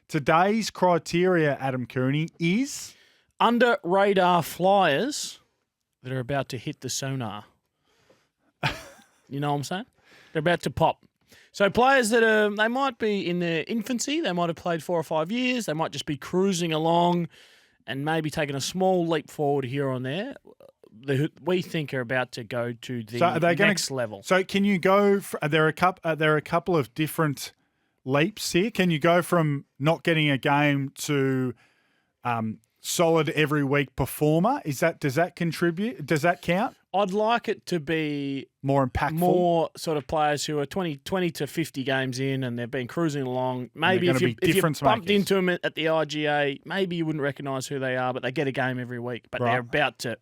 Today's criteria, Adam Cooney, is under radar flyers that are about to hit the sonar. You know what I'm saying? They're about to pop. So players that they might be in their infancy, they might have played 4 or 5 years, they might just be cruising along and maybe taking a small leap forward here and there. We think are about to go to the next level. So can you go? There are a couple of different leaps here. Can you go from not getting a game to solid every week performer? Does that contribute? Does that count? I'd like it to be more impactful, more sort of players who are 20 to 50 games in and they've been cruising along. Maybe if you bumped into them at the IGA, maybe you wouldn't recognise who they are, but they get a game every week. But they're about to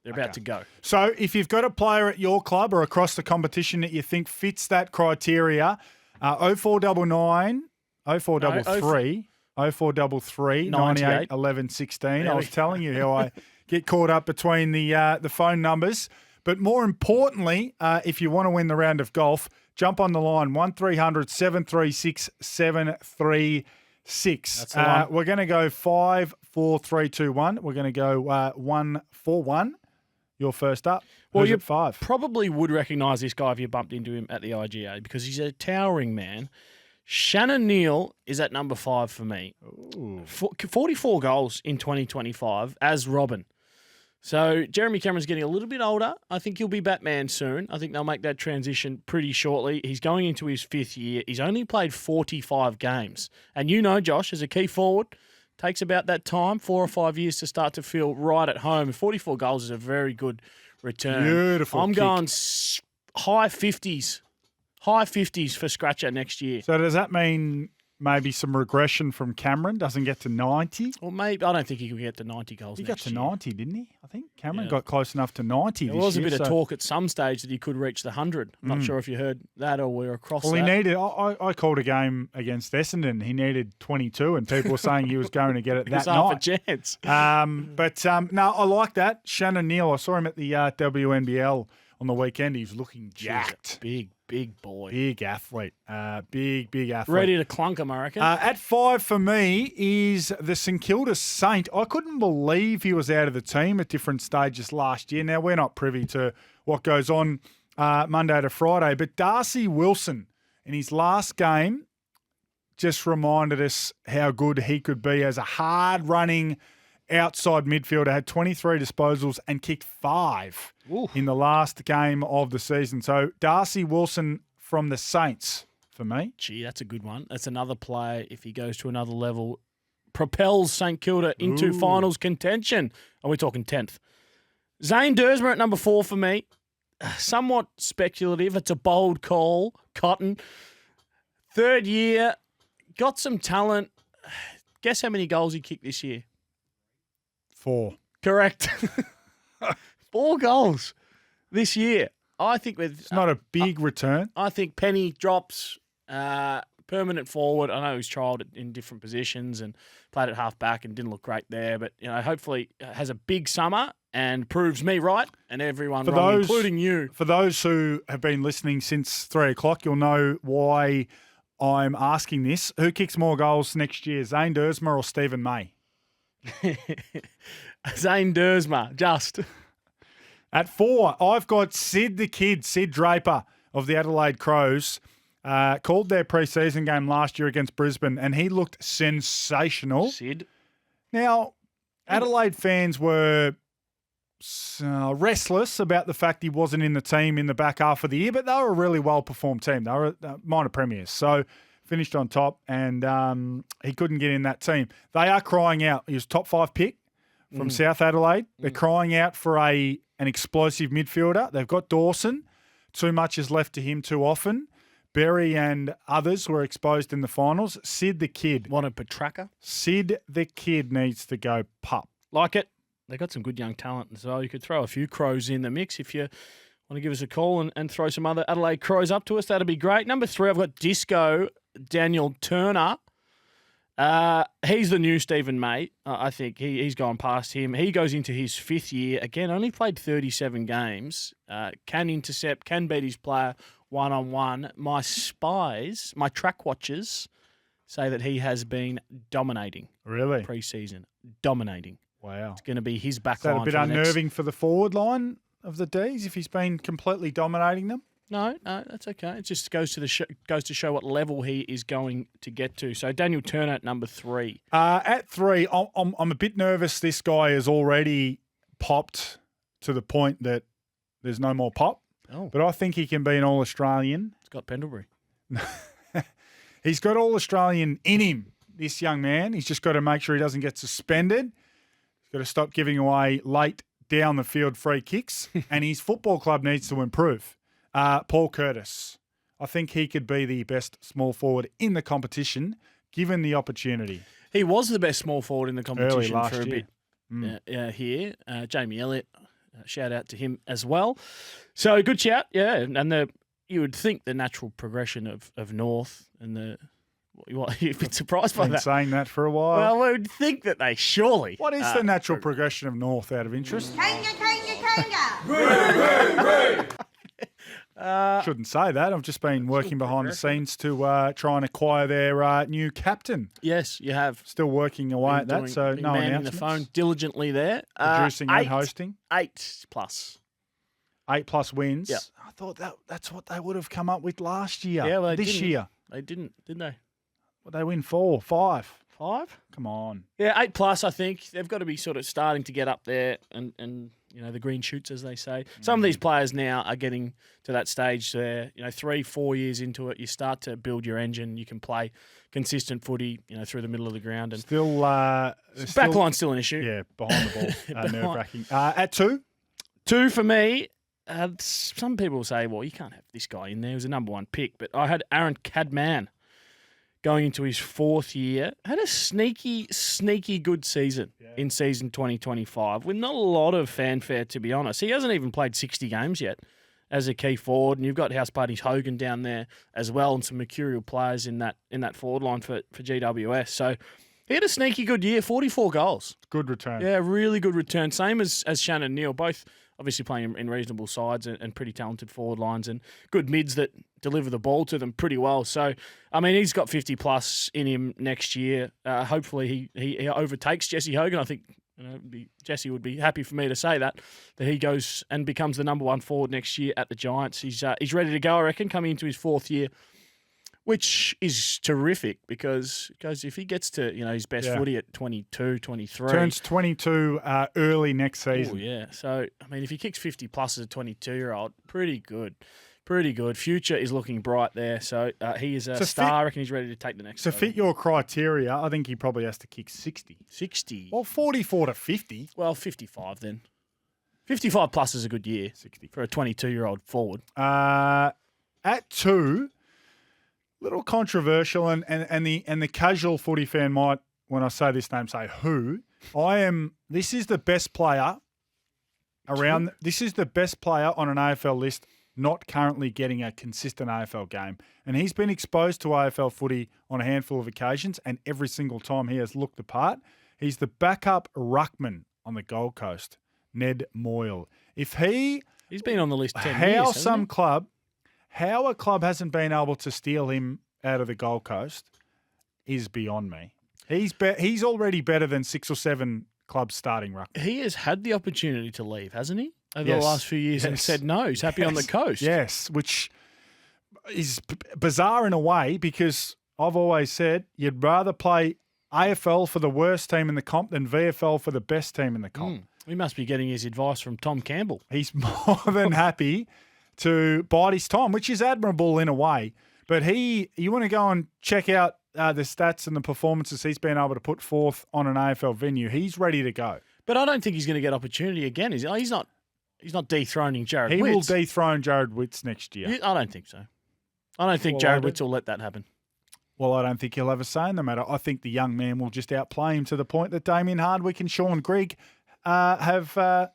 about to go. So if you've got a player at your club or across the competition that you think fits that criteria, 0499 0433 0433 98 11 16. I was telling you how I get caught up between the phone numbers. But more importantly, if you want to win the round of golf, jump on the line, 1300 736 736. We're going to go 5, 4, 3, 2, 1. We're going to go 1, 4, 1. You're first up. Well, Who's you at 5? Probably would recognise this guy if you bumped into him at the IGA because he's a towering man. Shannon Neal is at number 5 for me. Ooh. 44 goals in 2025 as Robin. So Jeremy Cameron's getting a little bit older. I think he'll be Batman soon. I think they'll make that transition pretty shortly. He's going into his 5th year. He's only played 45 games. And you know, Josh, as a key forward, takes about that time, 4 or 5 years to start to feel right at home. 44 goals is a very good return. Beautiful I'm kick. going high 50s. High 50s for Scratcher next year. So does that mean maybe some regression from Cameron? Doesn't get to 90? Well, maybe. I don't think he could get to 90 goals He next got to year. 90, didn't he? I think Cameron got close enough to 90 There this was a year. bit of talk at some stage that he could reach the 100. I'm not sure if you heard that or we're across that. Well, he needed. I called a game against Essendon. He needed 22, and people were saying he was going to get it that night. Half a chance. No, I like that. Shannon Neal, I saw him at the WNBL on the weekend. He's looking jacked. Big boy. Big athlete. Big athlete. Ready to clunk him, I reckon. At 5 for me is the St Kilda Saint. I couldn't believe he was out of the team at different stages last year. Now, we're not privy to what goes on Monday to Friday, but Darcy Wilson in his last game just reminded us how good he could be as a hard-running outside midfielder. Had 23 disposals and kicked 5 in the last game of the season. So Darcy Wilson from the Saints for me. Gee, that's a good one. That's another player, if he goes to another level, propels St Kilda into finals contention. Are we talking 10th? Zane Dersmer at number 4 for me. Somewhat speculative. It's a bold call. Cotton. 3rd year. Got some talent. Guess how many goals he kicked this year? 4. Correct. 4 goals this year. I think it's not a big return. I think Penny drops permanent forward. I know he's trialled in different positions and played at half back and didn't look great there, but hopefully has a big summer and proves me right and everyone wrong, including you. For those who have been listening since 3 o'clock, you'll know why I'm asking this. Who kicks more goals next year, Zane Dersmer or Stephen May? Zane Dersmer, just. At 4, I've got Sid the Kid, Sid Draper of the Adelaide Crows. Called their pre-season game last year against Brisbane, and he looked sensational. Sid. Now, Adelaide fans were restless about the fact he wasn't in the team in the back half of the year, but they were a really well-performed team. They were minor premiers, so finished on top, and he couldn't get in that team. They are crying out. He was top 5 pick from South Adelaide. They're crying out for an explosive midfielder. They've got Dawson. Too much is left to him too often. Berry and others were exposed in the finals. Sid the Kid. Wanted Petraka? Sid the Kid needs to go pup. Like it. They got some good young talent as well. You could throw a few Crows in the mix if you want to give us a call and throw some other Adelaide Crows up to us. That'd be great. Number 3, I've got Disco Daniel Turner. He's the new Stephen May. I think he's gone past him. He goes into his 5th year. Again, only played 37 games. Can intercept, can beat his player one-on-one. My spies, my track watchers, say that he has been dominating Really? pre-season. Dominating. Wow. It's going to be his back Is that line. a bit unnerving for the forward line of the Ds if he's been completely dominating them? No, that's okay. It just goes to show what level he is going to get to. So Daniel Turner at number 3. At 3, I'm a bit nervous. This guy has already popped to the point that there's no more pop. Oh. But I think he can be an All-Australian. Scott Pendlebury. He's got All-Australian in him, this young man. He's just got to make sure he doesn't get suspended. He's got to stop giving away late down the field free kicks. And his football club needs to improve. Paul Curtis. I think he could be the best small forward in the competition, given the opportunity. He was the best small forward in the competition for a year. bit here. Jamie Elliott, shout out to him as well. So good shout, yeah. And you would think the natural progression of North and you've been surprised by Been that. saying that for a while. Well, we would think that they surely. What is the natural progression of North out of interest? Kanga, kanga, kanga. Shouldn't say that. I've just been working behind the scenes to try and acquire their new captain. Yes, you have. Still working away at that, so been no manning announcements. the phone diligently there. Producing and 8 hosting. 8+. 8+ wins. Yeah. I thought that's what they would have come up with last year. Yeah, well, this year. They didn't they? Well, they win 4, 5. 5? Come on. Yeah, 8+. I think they've got to be sort of starting to get up there, and the green shoots, as they say. Some of these players now are getting to that stage where 3-4 years into it, you start to build your engine. You can play consistent footy, through the middle of the ground, and Still, backline's still an issue. yeah, behind the ball, nerve-wracking. At 2, 2 for me. Some people say, well, you can't have this guy in there. He was a number 1 pick, but I had Aaron Cadman going into his 4th year. Had a sneaky good season in season 2025 with not a lot of fanfare, to be honest. He hasn't even played 60 games yet as a key forward, and you've got House Party's Hogan down there as well, and some mercurial players in that forward line for GWS. So he had a sneaky good year, 44 goals. good return. Yeah, really good return. Same as Shannon Neal, both obviously playing in reasonable sides and pretty talented forward lines and good mids that deliver the ball to them pretty well. So, I mean, he's got 50+ in him next year. Hopefully he overtakes Jesse Hogan. I think Jesse would be happy for me to say that he goes and becomes the number 1 forward next year at the Giants. He's ready to go, I reckon, coming into his 4th year, which is terrific because if he gets to his best footy at 22, 23. Turns 22 early next season. Oh, yeah. So, I mean, if he kicks 50+ as a 22-year-old, pretty good. Pretty good. Future is looking bright there. So, he is a star. I reckon he's ready to take the next To level. fit your criteria, I think he probably has to kick 60. 60. Well, 44 to 50. Well, 55 then. 55+ is a good year 60. for a 22-year-old forward. At 2, little controversial, and the casual footy fan might, when I say this name, say who. This is the best player around. This is the best player on an AFL list not currently getting a consistent AFL game. And he's been exposed to AFL footy on a handful of occasions, and every single time he has looked the part. He's the backup ruckman on the Gold Coast, Ned Moyle. He's been on the list 10 years, how a club hasn't been able to steal him out of the Gold Coast is beyond me. He's already better than 6 or 7 clubs starting ruck. He has had the opportunity to leave, hasn't he? Over the Yes. last few years and said no. He's happy on the coast. Yes, which is bizarre in a way because I've always said you'd rather play AFL for the worst team in the comp than VFL for the best team in the comp. He must be getting his advice from Tom Campbell. He's more than happy to bide his time, which is admirable in a way. But you want to go and check out the stats and the performances he's been able to put forth on an AFL venue. He's ready to go. But I don't think he's going to get opportunity again. Is he? He's not dethroning Jared He will Witts. dethrone Jared Witts next year. I don't think so. I don't think Jared Witts will let that happen. Well, I don't think he'll have a say in the matter. I think the young man will just outplay him to the point that Damien Hardwick and Sean Grigg have the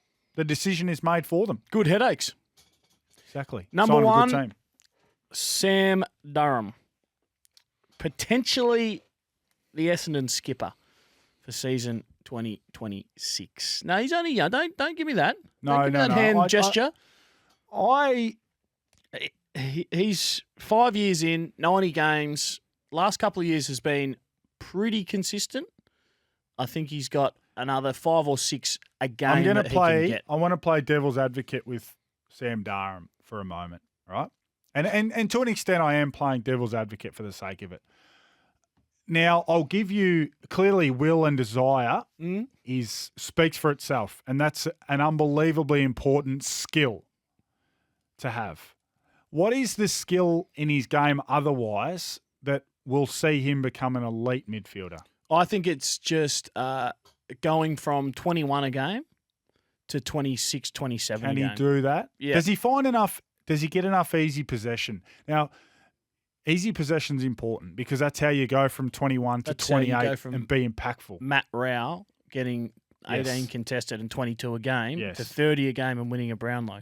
decision is made for them. Good headaches. Exactly. Number Sign of a one, good team. Sam Durham. Potentially the Essendon skipper for season 2026. No, he's only young. Don't give me that. Don't give me that hand gesture. He's 5 years in, 90 games, last couple of years has been pretty consistent. I think he's got another 5 or 6 a game. I'm going to that he can play. get. I want to play devil's advocate with Sam Durham for a moment, right? And to an extent, I am playing devil's advocate for the sake of it. Now, I'll give you clearly will and desire speaks for itself, and that's an unbelievably important skill to have. What is the skill in his game otherwise that will see him become an elite midfielder? I think it's just going from 21 a game to 26, 27 Can a game. he do that? Yeah. Does he find enough? Does he get enough easy possession? Now, easy possession's important because that's how you go from 21 to That's how you 28 go from and be impactful. Matt Rao getting 18 Yes. contested and 22 a game Yes. to 30 a game and winning a Brownlow.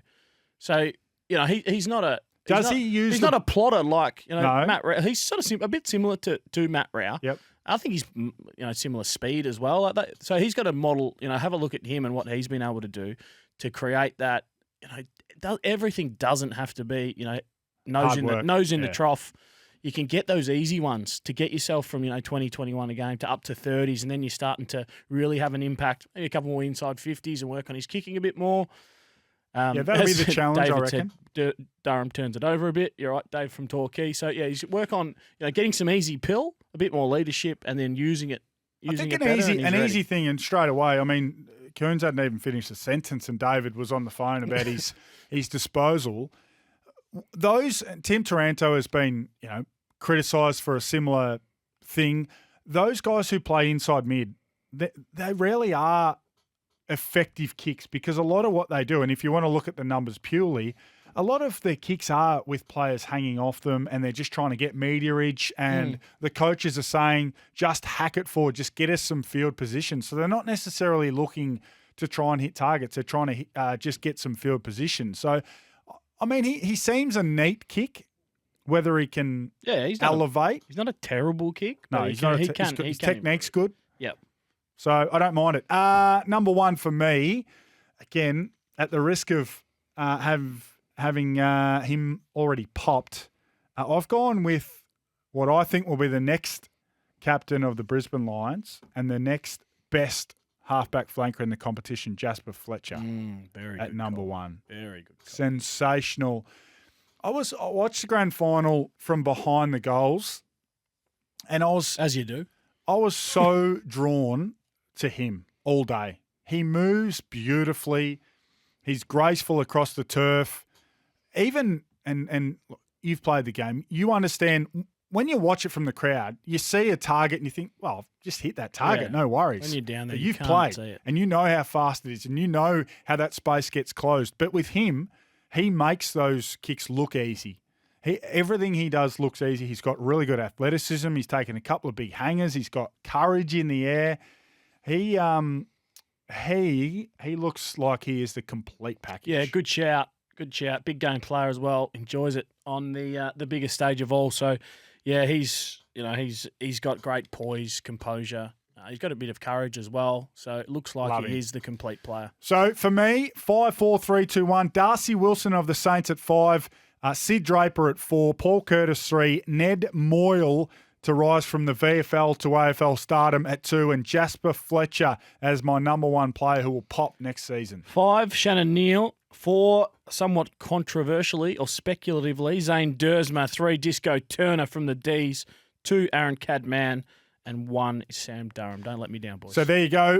So, he's not a... Does he use He's the- not a plotter like No. Matt Rao. He's sort of a bit similar to Matt Rao. Yep. I think he's similar speed as well. Like that. So he's got to model. Have a look at him and what he's been able to do to create that. Everything doesn't have to be nose Hard in work. the trough. You can get those easy ones to get yourself from 20, 21 a game to up to 30s, and then you're starting to really have an impact. Maybe a couple more inside 50s and work on his kicking a bit more. Yeah, that'll be as the challenge, I David reckon. said, Durham turns it over a bit. You're right, Dave from Torquay. So yeah, you should work on getting some easy pill, a bit more leadership, and then using it. I think it an better, and he's ready. easy thing, and straight away, I mean, Kearns hadn't even finished a sentence, and David was on the phone about his disposal. Tim Taranto has been criticised for a similar thing. Those guys who play inside mid, they rarely are effective kicks because a lot of what they do, and if you want to look at the numbers purely, a lot of their kicks are with players hanging off them and they're just trying to get meterage, and the coaches are saying, just hack it forward, just get us some field position. So they're not necessarily looking to try and hit targets. They're trying to just get some field position. So, I mean, he seems a neat kick, whether he can elevate. He's not a terrible kick. No, but he's not. His technique's good. Yep. So I don't mind it. Number one for me, again, at the risk of having him already popped, I've gone with what I think will be the next captain of the Brisbane Lions and the next best halfback flanker in the competition, Jasper Fletcher, Very at good number call. one. Very good call. Sensational. I watched the grand final from behind the goals, and As you do. I was so drawn to him all day. He moves beautifully. He's graceful across the turf. Even, and you've played the game, you understand when you watch it from the crowd, you see a target and you think, well, just hit that target, Yeah. no worries. When you're down there, But you you've can't played see it. and you know how fast it is and you know how that space gets closed. But with him, he makes those kicks look easy. Everything he does looks easy. He's got really good athleticism. He's taken a couple of big hangers. He's got courage in the air. He looks like he is the complete package. Yeah, good shout. Good shout. Big game player as well. Enjoys it on the biggest stage of all. So, yeah, he's got great poise, composure. He's got a bit of courage as well. So it looks like Love he him. is the complete player. So for me, 5, 4, 3, 2, 1. Darcy Wilson of the Saints at 5. Sid Draper at 4. Paul Curtis 3. Ned Moyle to rise from the VFL to AFL stardom at 2. And Jasper Fletcher as my number one player who will pop next season. 5, Shannon Neal. 4, somewhat controversially or speculatively, Zane Dersma. 3, Disco Turner from the Ds. 2, Aaron Cadman. And 1 is Sam Durham. Don't let me down, boys. So there you go.